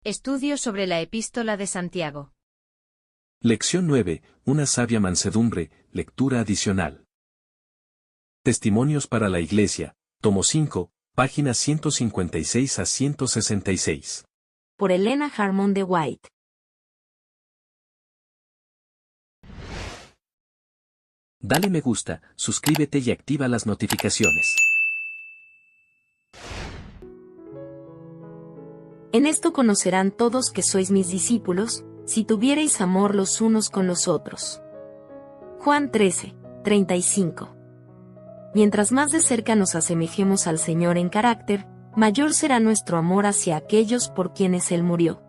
Estudio sobre la Epístola de Santiago. Lección 9. Una sabia mansedumbre, lectura adicional. Testimonios para la Iglesia, tomo 5, páginas 156 a 166. Por Elena Harmon de White. Dale me gusta, suscríbete y activa las notificaciones. En esto conocerán todos que sois mis discípulos, si tuviereis amor los unos con los otros. Juan 13, 35. Mientras más de cerca nos asemejemos al Señor en carácter, mayor será nuestro amor hacia aquellos por quienes Él murió.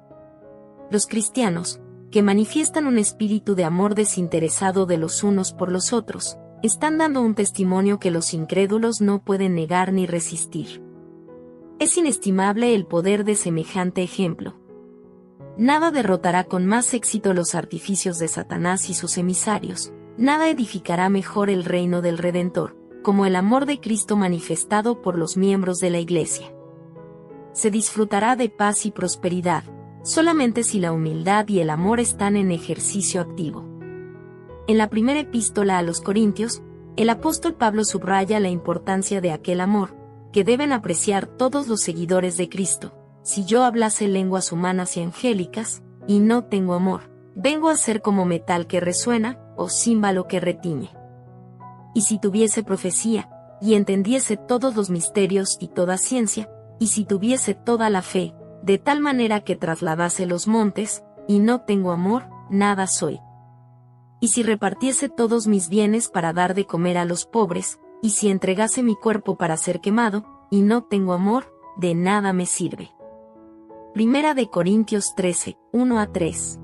Los cristianos, que manifiestan un espíritu de amor desinteresado de los unos por los otros, están dando un testimonio que los incrédulos no pueden negar ni resistir. Es inestimable el poder de semejante ejemplo. Nada derrotará con más éxito los artificios de Satanás y sus emisarios, nada edificará mejor el reino del Redentor, como el amor de Cristo manifestado por los miembros de la Iglesia. Se disfrutará de paz y prosperidad, solamente si la humildad y el amor están en ejercicio activo. En la primera epístola a los Corintios, el apóstol Pablo subraya la importancia de aquel amor, que deben apreciar todos los seguidores de Cristo. Si yo hablase lenguas humanas y angélicas, y no tengo amor, vengo a ser como metal que resuena, o címbalo que retiñe. Y si tuviese profecía, y entendiese todos los misterios y toda ciencia, y si tuviese toda la fe, de tal manera que trasladase los montes, y no tengo amor, nada soy. Y si repartiese todos mis bienes para dar de comer a los pobres, y si entregase mi cuerpo para ser quemado, y no tengo amor, de nada me sirve. Primera de Corintios 13, 1 a 3.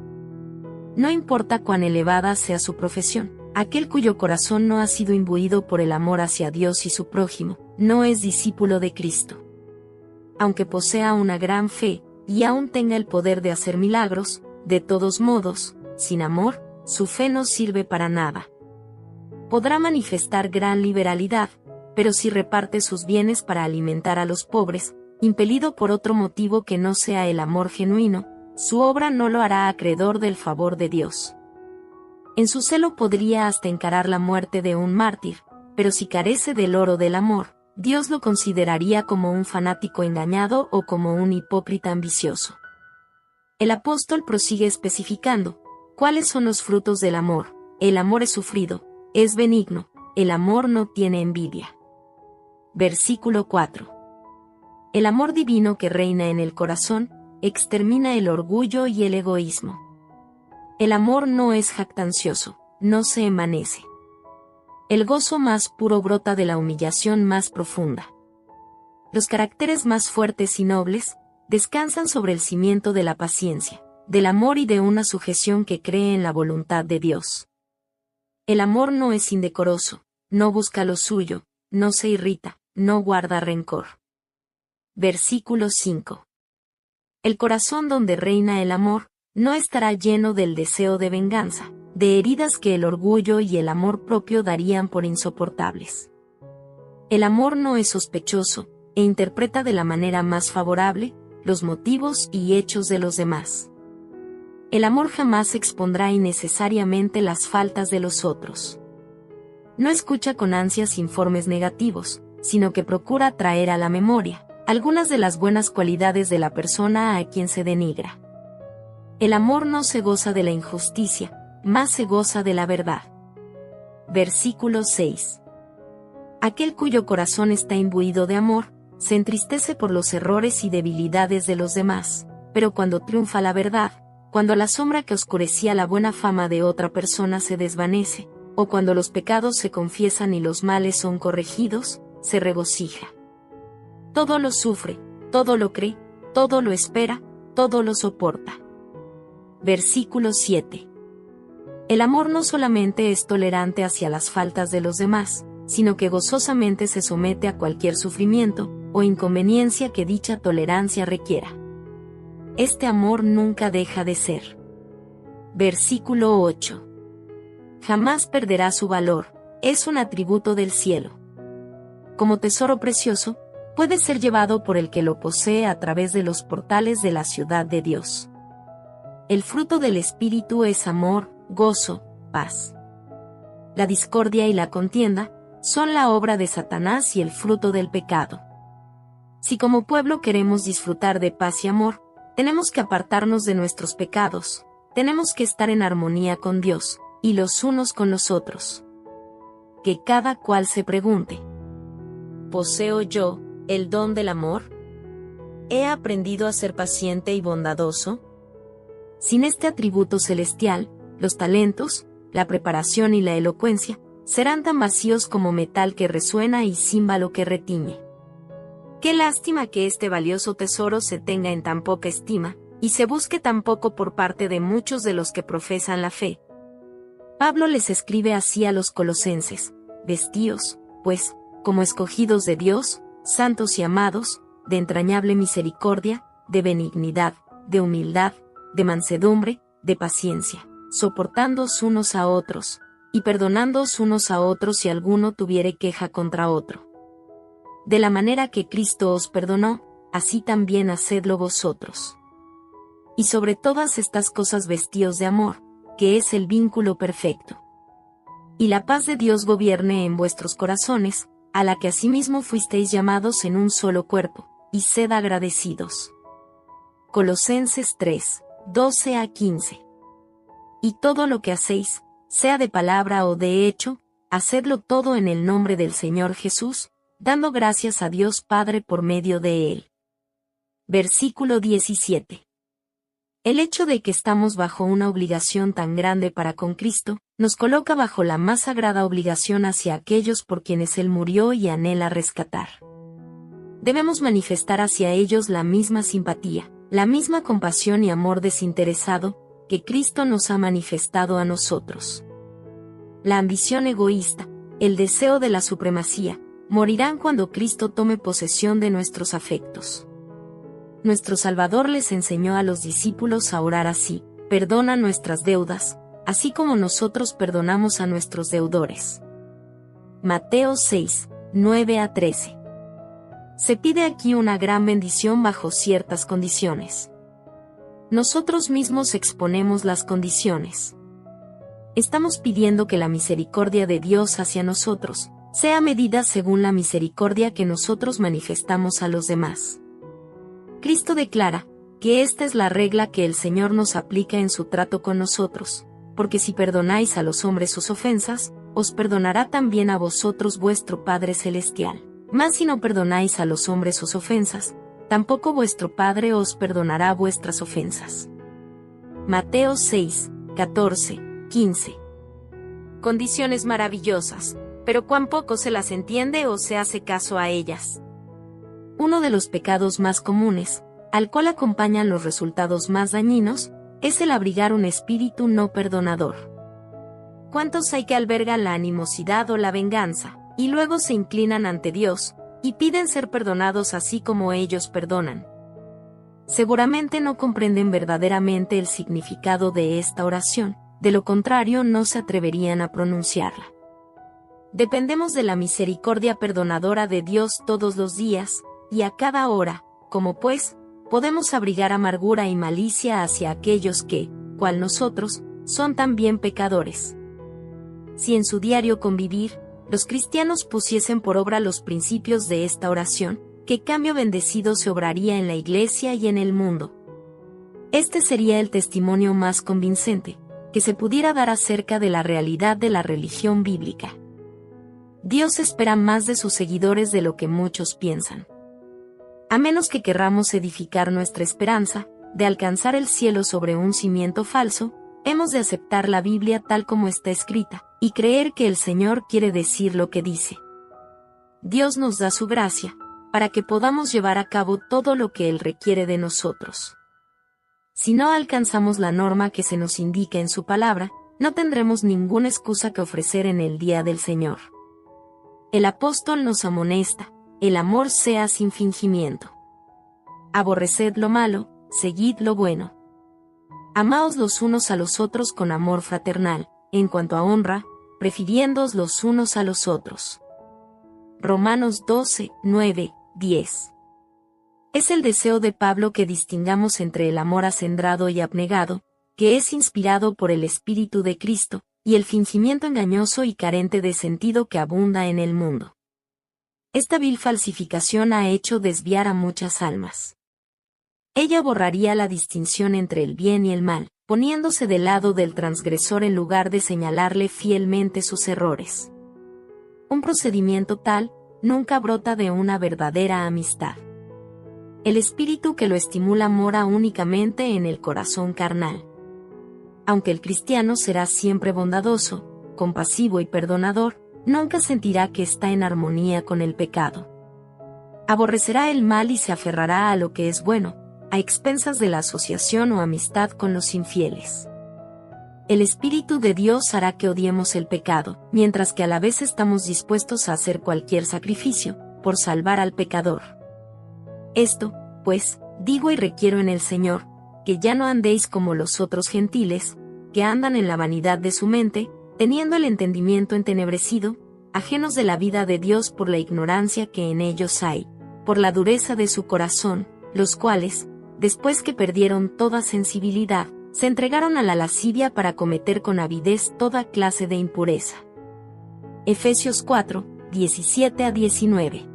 No importa cuán elevada sea su profesión, aquel cuyo corazón no ha sido imbuido por el amor hacia Dios y su prójimo, no es discípulo de Cristo. Aunque posea una gran fe, y aún tenga el poder de hacer milagros, de todos modos, sin amor, su fe no sirve para nada. Podrá manifestar gran liberalidad, pero si reparte sus bienes para alimentar a los pobres, impelido por otro motivo que no sea el amor genuino, su obra no lo hará acreedor del favor de Dios. En su celo podría hasta encarar la muerte de un mártir, pero si carece del oro del amor, Dios lo consideraría como un fanático engañado o como un hipócrita ambicioso. El apóstol prosigue especificando, ¿cuáles son los frutos del amor? El amor es sufrido, es benigno, el amor no tiene envidia. Versículo 4. El amor divino que reina en el corazón, extermina el orgullo y el egoísmo. El amor no es jactancioso, no se envanece. El gozo más puro brota de la humillación más profunda. Los caracteres más fuertes y nobles, descansan sobre el cimiento de la paciencia, del amor y de una sujeción que cree en la voluntad de Dios. El amor no es indecoroso, no busca lo suyo, no se irrita, no guarda rencor. Versículo 5. El corazón donde reina el amor, no estará lleno del deseo de venganza, de heridas que el orgullo y el amor propio darían por insoportables. El amor no es sospechoso, e interpreta de la manera más favorable, los motivos y hechos de los demás. El amor jamás expondrá innecesariamente las faltas de los otros. No escucha con ansias informes negativos, sino que procura traer a la memoria algunas de las buenas cualidades de la persona a quien se denigra. El amor no se goza de la injusticia, más se goza de la verdad. Versículo 6. Aquel cuyo corazón está imbuido de amor, se entristece por los errores y debilidades de los demás, pero cuando triunfa la verdad, cuando la sombra que oscurecía la buena fama de otra persona se desvanece, o cuando los pecados se confiesan y los males son corregidos, se regocija. Todo lo sufre, todo lo cree, todo lo espera, todo lo soporta. Versículo 7. El amor no solamente es tolerante hacia las faltas de los demás, sino que gozosamente se somete a cualquier sufrimiento o inconveniencia que dicha tolerancia requiera. Este amor nunca deja de ser. Versículo 8. Jamás perderá su valor, es un atributo del cielo. Como tesoro precioso, puede ser llevado por el que lo posee a través de los portales de la ciudad de Dios. El fruto del Espíritu es amor, gozo, paz. La discordia y la contienda son la obra de Satanás y el fruto del pecado. Si como pueblo queremos disfrutar de paz y amor, tenemos que apartarnos de nuestros pecados, tenemos que estar en armonía con Dios, y los unos con los otros. Que cada cual se pregunte: ¿poseo yo el don del amor? ¿He aprendido a ser paciente y bondadoso? Sin este atributo celestial, los talentos, la preparación y la elocuencia serán tan vacíos como metal que resuena y címbalo que retiñe. Qué lástima que este valioso tesoro se tenga en tan poca estima, y se busque tan poco por parte de muchos de los que profesan la fe. Pablo les escribe así a los colosenses: vestíos, pues, como escogidos de Dios, santos y amados, de entrañable misericordia, de benignidad, de humildad, de mansedumbre, de paciencia, soportándoos unos a otros, y perdonándoos unos a otros si alguno tuviere queja contra otro. De la manera que Cristo os perdonó, así también hacedlo vosotros. Y sobre todas estas cosas vestíos de amor, que es el vínculo perfecto. Y la paz de Dios gobierne en vuestros corazones, a la que asimismo fuisteis llamados en un solo cuerpo, y sed agradecidos. Colosenses 3, 12 a 15. Y todo lo que hacéis, sea de palabra o de hecho, hacedlo todo en el nombre del Señor Jesús, dando gracias a Dios Padre por medio de Él. Versículo 17. El hecho de que estamos bajo una obligación tan grande para con Cristo, nos coloca bajo la más sagrada obligación hacia aquellos por quienes Él murió y anhela rescatar. Debemos manifestar hacia ellos la misma simpatía, la misma compasión y amor desinteresado que Cristo nos ha manifestado a nosotros. La ambición egoísta, el deseo de la supremacía, morirán cuando Cristo tome posesión de nuestros afectos. Nuestro Salvador les enseñó a los discípulos a orar así: perdona nuestras deudas, así como nosotros perdonamos a nuestros deudores. Mateo 6, 9 a 13. Se pide aquí una gran bendición bajo ciertas condiciones. Nosotros mismos exponemos las condiciones. Estamos pidiendo que la misericordia de Dios hacia nosotros sea medida según la misericordia que nosotros manifestamos a los demás. Cristo declara que esta es la regla que el Señor nos aplica en su trato con nosotros, porque si perdonáis a los hombres sus ofensas, os perdonará también a vosotros vuestro Padre Celestial. Mas si no perdonáis a los hombres sus ofensas, tampoco vuestro Padre os perdonará vuestras ofensas. Mateo 6, 14, 15. Condiciones maravillosas, pero cuán poco se las entiende o se hace caso a ellas. Uno de los pecados más comunes, al cual acompañan los resultados más dañinos, es el abrigar un espíritu no perdonador. ¿Cuántos hay que albergan la animosidad o la venganza, y luego se inclinan ante Dios, y piden ser perdonados así como ellos perdonan? Seguramente no comprenden verdaderamente el significado de esta oración, de lo contrario no se atreverían a pronunciarla. Dependemos de la misericordia perdonadora de Dios todos los días, y a cada hora, como pues, podemos abrigar amargura y malicia hacia aquellos que, cual nosotros, son también pecadores. Si en su diario convivir, los cristianos pusiesen por obra los principios de esta oración, qué cambio bendecido se obraría en la Iglesia y en el mundo. Este sería el testimonio más convincente que se pudiera dar acerca de la realidad de la religión bíblica. Dios espera más de sus seguidores de lo que muchos piensan. A menos que querramos edificar nuestra esperanza de alcanzar el cielo sobre un cimiento falso, hemos de aceptar la Biblia tal como está escrita, y creer que el Señor quiere decir lo que dice. Dios nos da su gracia, para que podamos llevar a cabo todo lo que Él requiere de nosotros. Si no alcanzamos la norma que se nos indica en su palabra, no tendremos ninguna excusa que ofrecer en el día del Señor. El apóstol nos amonesta: el amor sea sin fingimiento. Aborreced lo malo, seguid lo bueno. Amaos los unos a los otros con amor fraternal, en cuanto a honra, prefiriéndoos los unos a los otros. Romanos 12, 9, 10. Es el deseo de Pablo que distingamos entre el amor acendrado y abnegado, que es inspirado por el Espíritu de Cristo, y el fingimiento engañoso y carente de sentido que abunda en el mundo. Esta vil falsificación ha hecho desviar a muchas almas. Ella borraría la distinción entre el bien y el mal, poniéndose del lado del transgresor en lugar de señalarle fielmente sus errores. Un procedimiento tal nunca brota de una verdadera amistad. El espíritu que lo estimula mora únicamente en el corazón carnal. Aunque el cristiano será siempre bondadoso, compasivo y perdonador, nunca sentirá que está en armonía con el pecado. Aborrecerá el mal y se aferrará a lo que es bueno, a expensas de la asociación o amistad con los infieles. El Espíritu de Dios hará que odiemos el pecado, mientras que a la vez estamos dispuestos a hacer cualquier sacrificio, por salvar al pecador. Esto, pues, digo y requiero en el Señor, que ya no andéis como los otros gentiles, que andan en la vanidad de su mente, teniendo el entendimiento entenebrecido, ajenos de la vida de Dios por la ignorancia que en ellos hay, por la dureza de su corazón, los cuales, después que perdieron toda sensibilidad, se entregaron a la lascivia para cometer con avidez toda clase de impureza. Efesios 4, 17-19.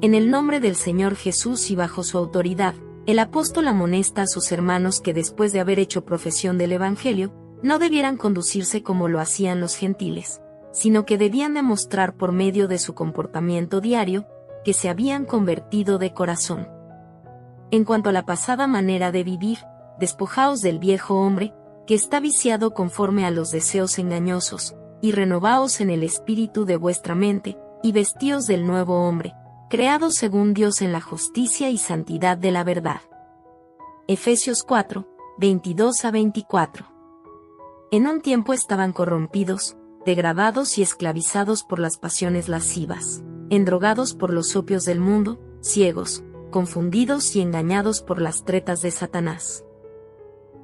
En el nombre del Señor Jesús y bajo su autoridad, el apóstol amonesta a sus hermanos que después de haber hecho profesión del Evangelio, no debieran conducirse como lo hacían los gentiles, sino que debían demostrar por medio de su comportamiento diario, que se habían convertido de corazón. En cuanto a la pasada manera de vivir, despojaos del viejo hombre, que está viciado conforme a los deseos engañosos, y renovaos en el espíritu de vuestra mente, y vestíos del nuevo hombre, creado según Dios en la justicia y santidad de la verdad. Efesios 4, 22-24. En un tiempo estaban corrompidos, degradados y esclavizados por las pasiones lascivas, endrogados por los opios del mundo, ciegos, confundidos y engañados por las tretas de Satanás.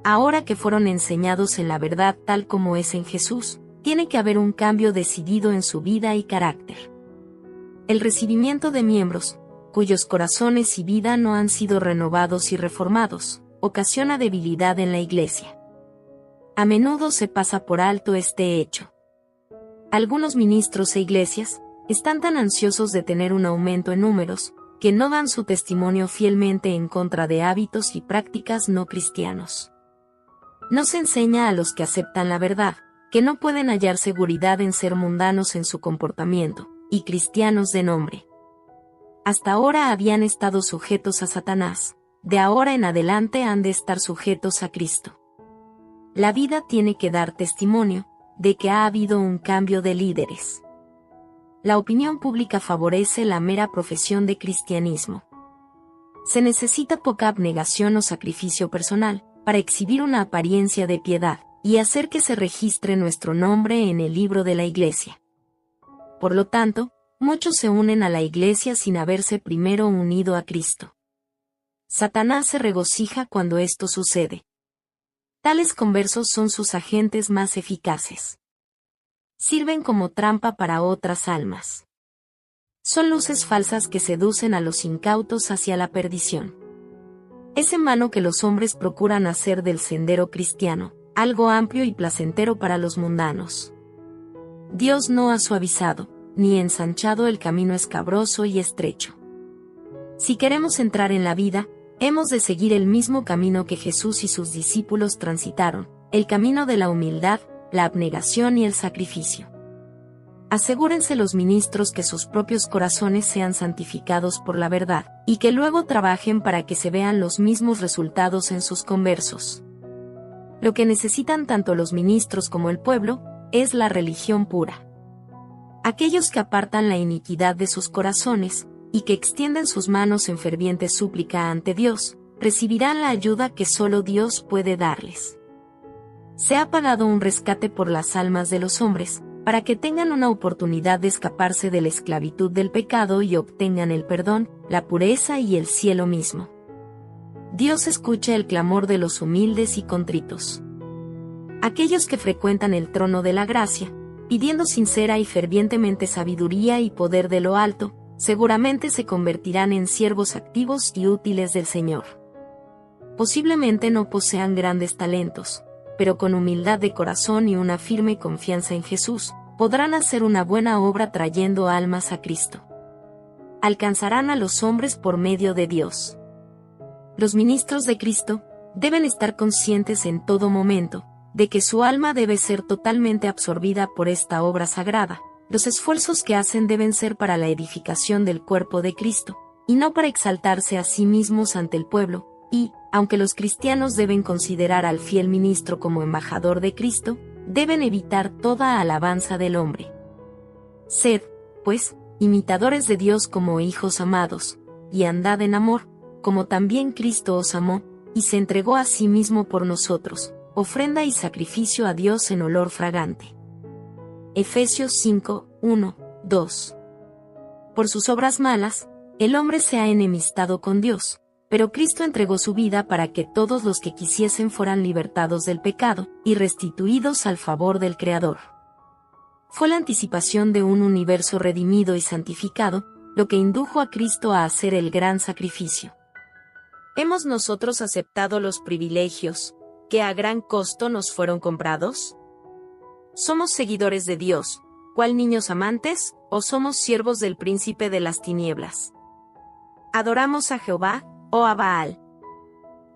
Ahora que fueron enseñados en la verdad tal como es en Jesús, tiene que haber un cambio decidido en su vida y carácter. El recibimiento de miembros, cuyos corazones y vida no han sido renovados y reformados, ocasiona debilidad en la Iglesia. A menudo se pasa por alto este hecho. Algunos ministros e iglesias están tan ansiosos de tener un aumento en números, que no dan su testimonio fielmente en contra de hábitos y prácticas no cristianos. No se enseña a los que aceptan la verdad, que no pueden hallar seguridad en ser mundanos en su comportamiento, y cristianos de nombre. Hasta ahora habían estado sujetos a Satanás, de ahora en adelante han de estar sujetos a Cristo. La vida tiene que dar testimonio de que ha habido un cambio de líderes. La opinión pública favorece la mera profesión de cristianismo. Se necesita poca abnegación o sacrificio personal para exhibir una apariencia de piedad y hacer que se registre nuestro nombre en el libro de la Iglesia. Por lo tanto, muchos se unen a la Iglesia sin haberse primero unido a Cristo. Satanás se regocija cuando esto sucede. Tales conversos son sus agentes más eficaces. Sirven como trampa para otras almas. Son luces falsas que seducen a los incautos hacia la perdición. Es en vano que los hombres procuran hacer del sendero cristiano algo amplio y placentero para los mundanos. Dios no ha suavizado, ni ensanchado el camino escabroso y estrecho. Si queremos entrar en la vida, hemos de seguir el mismo camino que Jesús y sus discípulos transitaron, el camino de la humildad, la abnegación y el sacrificio. Asegúrense los ministros que sus propios corazones sean santificados por la verdad, y que luego trabajen para que se vean los mismos resultados en sus conversos. Lo que necesitan tanto los ministros como el pueblo, es la religión pura. Aquellos que apartan la iniquidad de sus corazones, y que extienden sus manos en ferviente súplica ante Dios, recibirán la ayuda que solo Dios puede darles. Se ha pagado un rescate por las almas de los hombres, para que tengan una oportunidad de escaparse de la esclavitud del pecado y obtengan el perdón, la pureza y el cielo mismo. Dios escucha el clamor de los humildes y contritos. Aquellos que frecuentan el trono de la gracia, pidiendo sincera y fervientemente sabiduría y poder de lo alto, seguramente se convertirán en siervos activos y útiles del Señor. Posiblemente no posean grandes talentos, pero con humildad de corazón y una firme confianza en Jesús, podrán hacer una buena obra trayendo almas a Cristo. Alcanzarán a los hombres por medio de Dios. Los ministros de Cristo deben estar conscientes en todo momento de que su alma debe ser totalmente absorbida por esta obra sagrada. Los esfuerzos que hacen deben ser para la edificación del cuerpo de Cristo, y no para exaltarse a sí mismos ante el pueblo, y, aunque los cristianos deben considerar al fiel ministro como embajador de Cristo, deben evitar toda alabanza del hombre. Sed, pues, imitadores de Dios como hijos amados, y andad en amor, como también Cristo os amó, y se entregó a sí mismo por nosotros, ofrenda y sacrificio a Dios en olor fragante. Efesios 5, 1, 2. Por sus obras malas, el hombre se ha enemistado con Dios, pero Cristo entregó su vida para que todos los que quisiesen fueran libertados del pecado, y restituidos al favor del Creador. Fue la anticipación de un universo redimido y santificado, lo que indujo a Cristo a hacer el gran sacrificio. ¿Hemos nosotros aceptado los privilegios que a gran costo nos fueron comprados? ¿Somos seguidores de Dios, cual niños amantes, o somos siervos del príncipe de las tinieblas? ¿Adoramos a Jehová, o a Baal?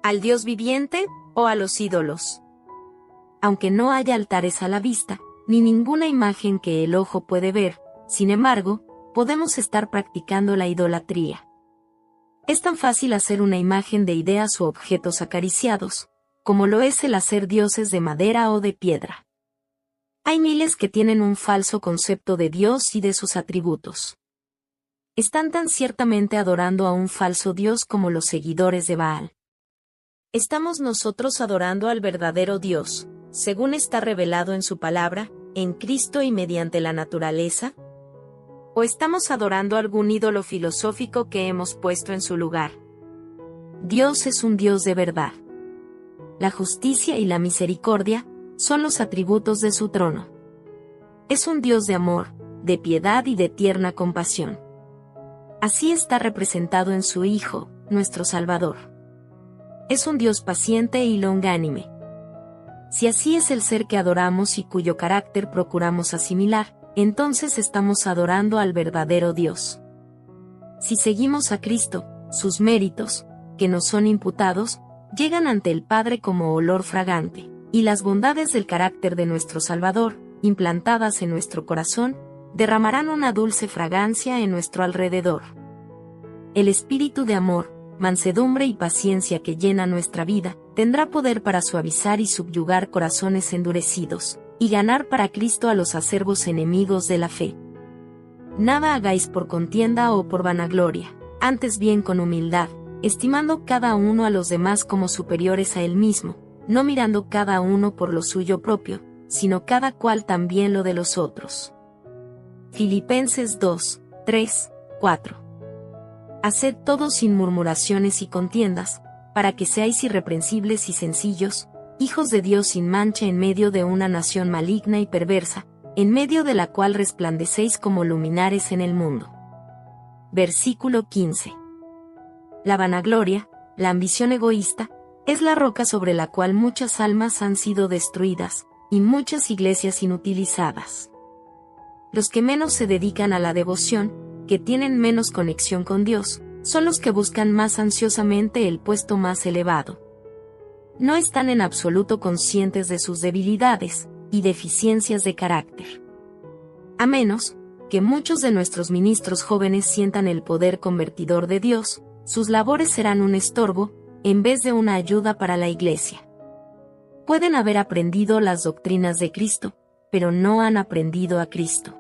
¿Al Dios viviente, o a los ídolos? Aunque no haya altares a la vista, ni ninguna imagen que el ojo puede ver, sin embargo, podemos estar practicando la idolatría. Es tan fácil hacer una imagen de ideas u objetos acariciados, como lo es el hacer dioses de madera o de piedra. Hay miles que tienen un falso concepto de Dios y de sus atributos. Están tan ciertamente adorando a un falso Dios como los seguidores de Baal. ¿Estamos nosotros adorando al verdadero Dios, según está revelado en su palabra, en Cristo y mediante la naturaleza? ¿O estamos adorando algún ídolo filosófico que hemos puesto en su lugar? Dios es un Dios de verdad. La justicia y la misericordia son los atributos de su trono. Es un Dios de amor, de piedad y de tierna compasión. Así está representado en su Hijo, nuestro Salvador. Es un Dios paciente y longánime. Si así es el ser que adoramos y cuyo carácter procuramos asimilar, entonces estamos adorando al verdadero Dios. Si seguimos a Cristo, sus méritos, que nos son imputados, llegan ante el Padre como olor fragante, y las bondades del carácter de nuestro Salvador, implantadas en nuestro corazón, derramarán una dulce fragancia en nuestro alrededor. El espíritu de amor, mansedumbre y paciencia que llena nuestra vida, tendrá poder para suavizar y subyugar corazones endurecidos, y ganar para Cristo a los acervos enemigos de la fe. Nada hagáis por contienda o por vanagloria, antes bien con humildad, estimando cada uno a los demás como superiores a él mismo, no mirando cada uno por lo suyo propio, sino cada cual también lo de los otros. Filipenses 2, 3, 4. Haced todo sin murmuraciones y contiendas, para que seáis irreprensibles y sencillos, hijos de Dios sin mancha en medio de una nación maligna y perversa, en medio de la cual resplandecéis como luminares en el mundo. Versículo 15. La vanagloria, la ambición egoísta, es la roca sobre la cual muchas almas han sido destruidas, y muchas iglesias inutilizadas. Los que menos se dedican a la devoción, que tienen menos conexión con Dios, son los que buscan más ansiosamente el puesto más elevado. No están en absoluto conscientes de sus debilidades y deficiencias de carácter. A menos que muchos de nuestros ministros jóvenes sientan el poder convertidor de Dios, sus labores serán un estorbo, en vez de una ayuda para la Iglesia. Pueden haber aprendido las doctrinas de Cristo, pero no han aprendido a Cristo.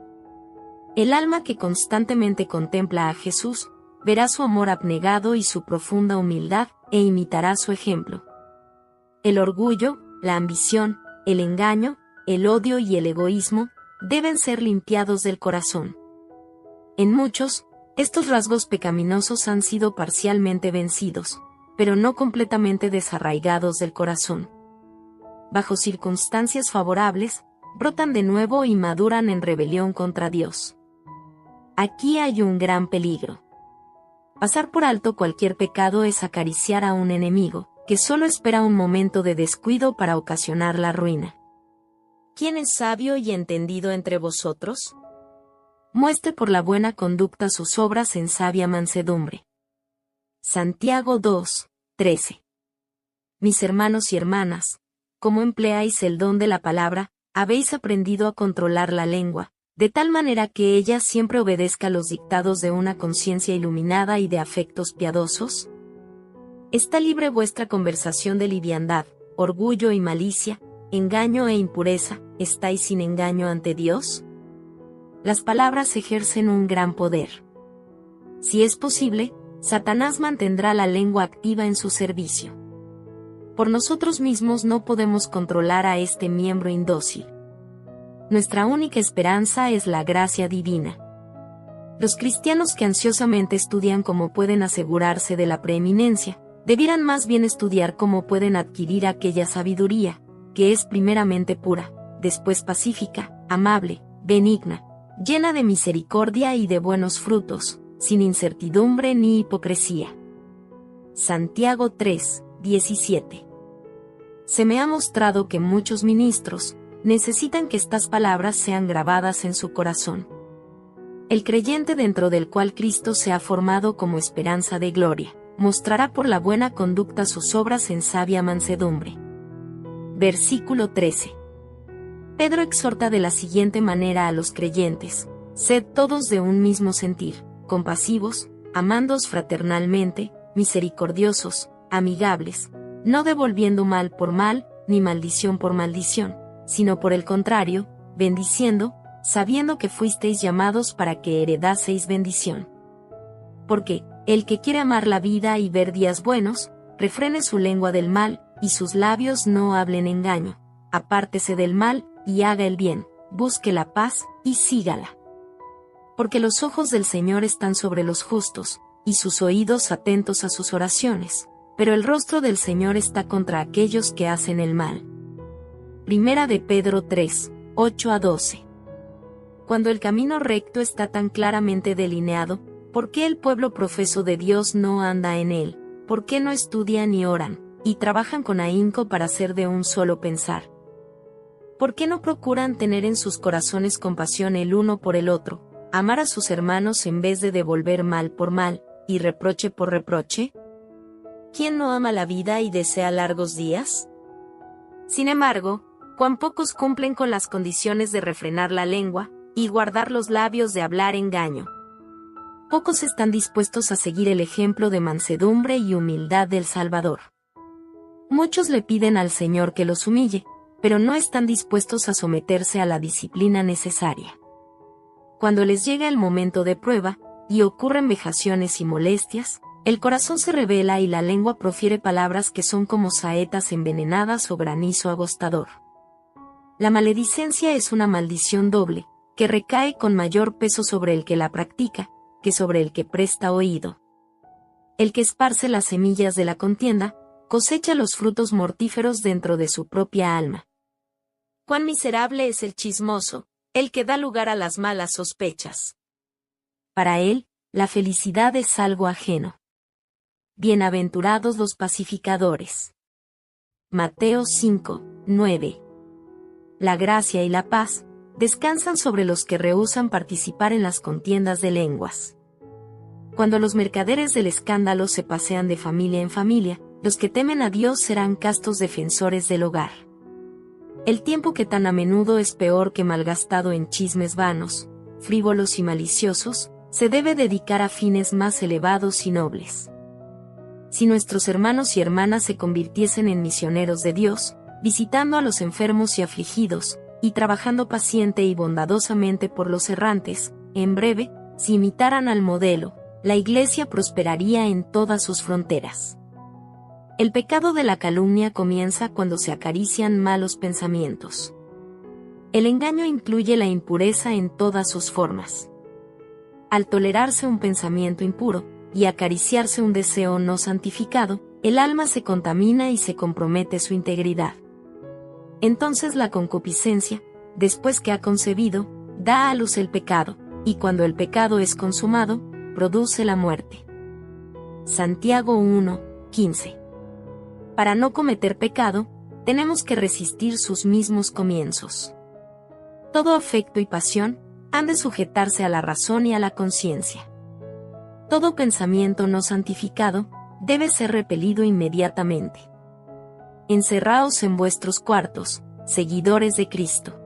El alma que constantemente contempla a Jesús, verá su amor abnegado y su profunda humildad, e imitará su ejemplo. El orgullo, la ambición, el engaño, el odio y el egoísmo, deben ser limpiados del corazón. En muchos, estos rasgos pecaminosos han sido parcialmente vencidos, pero no completamente desarraigados del corazón. Bajo circunstancias favorables, brotan de nuevo y maduran en rebelión contra Dios. Aquí hay un gran peligro. Pasar por alto cualquier pecado es acariciar a un enemigo, que solo espera un momento de descuido para ocasionar la ruina. ¿Quién es sabio y entendido entre vosotros? Muestre por la buena conducta sus obras en sabia mansedumbre. Santiago 2, 13. Mis hermanos y hermanas, ¿cómo empleáis el don de la palabra? Habéis aprendido a controlar la lengua, de tal manera que ella siempre obedezca los dictados de una conciencia iluminada y de afectos piadosos. ¿Está libre vuestra conversación de liviandad, orgullo y malicia, engaño e impureza? ¿Estáis sin engaño ante Dios? Las palabras ejercen un gran poder. Si es posible, Satanás mantendrá la lengua activa en su servicio. Por nosotros mismos no podemos controlar a este miembro indócil. Nuestra única esperanza es la gracia divina. Los cristianos que ansiosamente estudian cómo pueden asegurarse de la preeminencia, debieran más bien estudiar cómo pueden adquirir aquella sabiduría, que es primeramente pura, después pacífica, amable, benigna, llena de misericordia y de buenos frutos, sin incertidumbre ni hipocresía. Santiago 3, 17. Se me ha mostrado que muchos ministros necesitan que estas palabras sean grabadas en su corazón. El creyente dentro del cual Cristo se ha formado como esperanza de gloria, mostrará por la buena conducta sus obras en sabia mansedumbre. Versículo 13. Pedro exhorta de la siguiente manera a los creyentes: sed todos de un mismo sentir, compasivos, amándoos fraternalmente, misericordiosos, amigables, no devolviendo mal por mal, ni maldición por maldición, sino por el contrario, bendiciendo, sabiendo que fuisteis llamados para que heredaseis bendición. Porque, el que quiere amar la vida y ver días buenos, refrene su lengua del mal, y sus labios no hablen engaño. Apártese del mal, y haga el bien, busque la paz, y sígala. Porque los ojos del Señor están sobre los justos, y sus oídos atentos a sus oraciones, pero el rostro del Señor está contra aquellos que hacen el mal. Primera de Pedro 3, 8 a 12. Cuando el camino recto está tan claramente delineado, ¿por qué el pueblo profeso de Dios no anda en él? ¿Por qué no estudian y oran, y trabajan con ahínco para ser de un solo pensar? ¿Por qué no procuran tener en sus corazones compasión el uno por el otro, amar a sus hermanos en vez de devolver mal por mal, y reproche por reproche? ¿Quién no ama la vida y desea largos días? Sin embargo, cuán pocos cumplen con las condiciones de refrenar la lengua, y guardar los labios de hablar engaño. Pocos están dispuestos a seguir el ejemplo de mansedumbre y humildad del Salvador. Muchos le piden al Señor que los humille, pero no están dispuestos a someterse a la disciplina necesaria. Cuando les llega el momento de prueba, y ocurren vejaciones y molestias, el corazón se revela y la lengua profiere palabras que son como saetas envenenadas o granizo agostador. La maledicencia es una maldición doble, que recae con mayor peso sobre el que la practica, que sobre el que presta oído. El que esparce las semillas de la contienda, cosecha los frutos mortíferos dentro de su propia alma. Cuán miserable es el chismoso, el que da lugar a las malas sospechas. Para él, la felicidad es algo ajeno. Bienaventurados los pacificadores. Mateo 5, 9. La gracia y la paz descansan sobre los que rehúsan participar en las contiendas de lenguas. Cuando los mercaderes del escándalo se pasean de familia en familia, los que temen a Dios serán castos defensores del hogar. El tiempo que tan a menudo es peor que malgastado en chismes vanos, frívolos y maliciosos, se debe dedicar a fines más elevados y nobles. Si nuestros hermanos y hermanas se convirtiesen en misioneros de Dios, visitando a los enfermos y afligidos, y trabajando paciente y bondadosamente por los errantes, en breve, si imitaran al modelo, la Iglesia prosperaría en todas sus fronteras. El pecado de la calumnia comienza cuando se acarician malos pensamientos. El engaño incluye la impureza en todas sus formas. Al tolerarse un pensamiento impuro, y acariciarse un deseo no santificado, el alma se contamina y se compromete su integridad. Entonces la concupiscencia, después que ha concebido, da a luz el pecado, y cuando el pecado es consumado, produce la muerte. Santiago 1:15. Para no cometer pecado, tenemos que resistir sus mismos comienzos. Todo afecto y pasión han de sujetarse a la razón y a la conciencia. Todo pensamiento no santificado debe ser repelido inmediatamente. Encerraos en vuestros cuartos, seguidores de Cristo.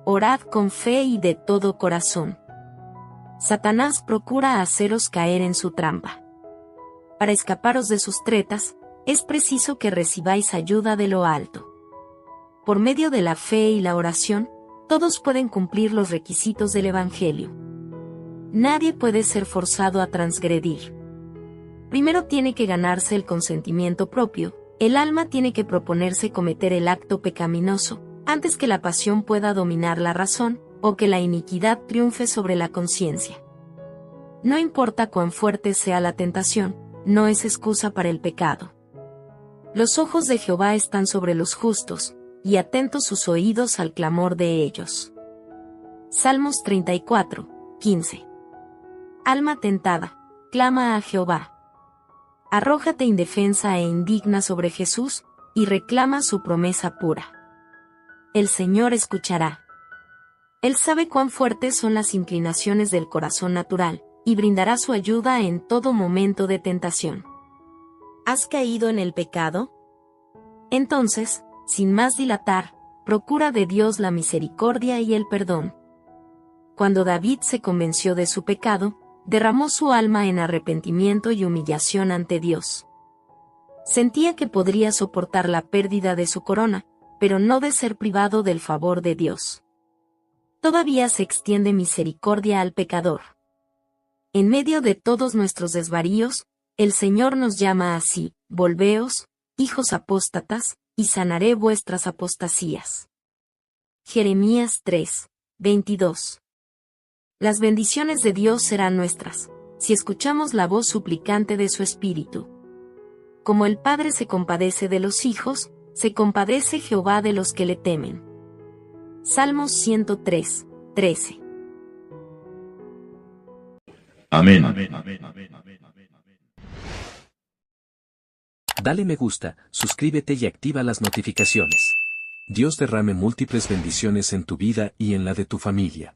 Orad con fe y de todo corazón. Satanás procura haceros caer en su trampa. Para escaparos de sus tretas, es preciso que recibáis ayuda de lo alto. Por medio de la fe y la oración, todos pueden cumplir los requisitos del Evangelio. Nadie puede ser forzado a transgredir. Primero tiene que ganarse el consentimiento propio, el alma tiene que proponerse cometer el acto pecaminoso, antes que la pasión pueda dominar la razón, o que la iniquidad triunfe sobre la conciencia. No importa cuán fuerte sea la tentación, no es excusa para el pecado. Los ojos de Jehová están sobre los justos, y atentos sus oídos al clamor de ellos. Salmos 34:15. Alma tentada, clama a Jehová. Arrójate indefensa e indigna sobre Jesús, y reclama su promesa pura. El Señor escuchará. Él sabe cuán fuertes son las inclinaciones del corazón natural, y brindará su ayuda en todo momento de tentación. ¿Has caído en el pecado? Entonces, sin más dilatar, procura de Dios la misericordia y el perdón. Cuando David se convenció de su pecado, derramó su alma en arrepentimiento y humillación ante Dios. Sentía que podría soportar la pérdida de su corona, pero no de ser privado del favor de Dios. Todavía se extiende misericordia al pecador. En medio de todos nuestros desvaríos, el Señor nos llama así: volveos, hijos apóstatas, y sanaré vuestras apostasías. Jeremías 3:22. Las bendiciones de Dios serán nuestras, si escuchamos la voz suplicante de su Espíritu. Como el Padre se compadece de los hijos, se compadece Jehová de los que le temen. Salmos 103:13. Amén. Dale me gusta, suscríbete y activa las notificaciones. Dios derrame múltiples bendiciones en tu vida y en la de tu familia.